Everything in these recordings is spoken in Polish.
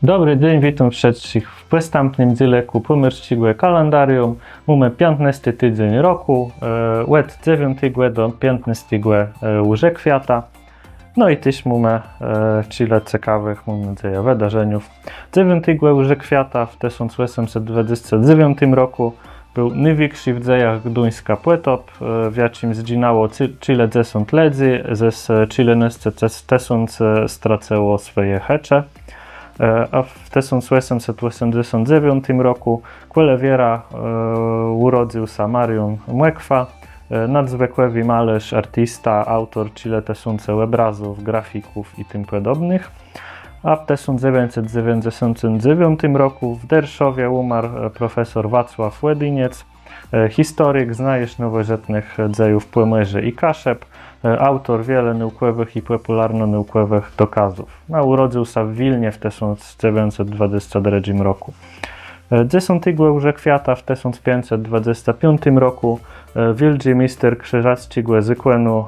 Dobry dzień, witam wszystkich w przystępnym dzieleku pomyślnego kalendarium. Mamy 15 tydzień roku, od 9 do 15 już kwiata. No i też mamy tyle ciekawych, mam nadzieję, wydarzeniów. 9 już kwiata w 1829 roku był największy w dziejach Gdańska potop, w jakim zginęło tyle 10 ludzi, ze 14 tysięcy straciło swoje hecze. A w 1889 roku Kwelewiera urodził się Marian Młekwa, nadzwykły malarz, artysta, autor tyle tysięcy obrazów, grafików i tym podobnych. A w 1999 roku w Derszowie umarł profesor Wacław Łedyniec, historyk, znajesz nowożytnych dziejów Płomyrzy i Kaszeb, autor wiele naukowych i popularno-naukowych dokazów. Urodził się w Wilnie w 1922 roku. 10 już kwiata w 1525 roku wielki mister krzyżackiego Zyklenu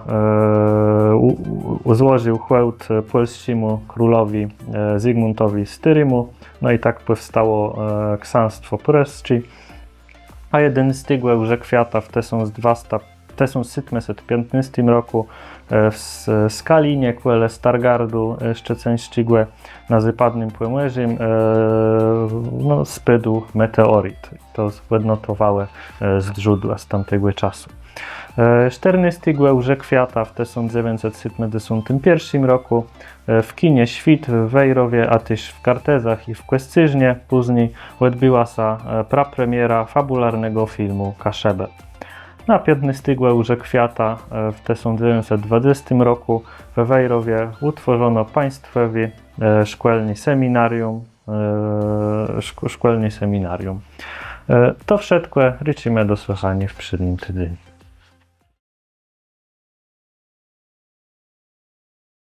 złożył hołd polskiemu królowi Zygmuntowi Styrymu, no i tak powstało księstwo pruskie. A 11 już kwiata w 1715 roku w Skalinie, kwele Stargardu Szczeceńskiego na zapadnym Pomorzu spadł meteoryt. To odnotowały źródła z tamtego czasu. 14 już kwiata w 1971 roku w kinie Świt w Wejrowie, a też w Kartezach i w Kwescyźnie później odbyła się prapremiera fabularnego filmu Kaszebę. Na 15 już kwiata w 1920 roku w Wejrowie utworzono państwowy szkolny seminarium. To wszystko, życzymy do słuchania w przyszłym tygodniu.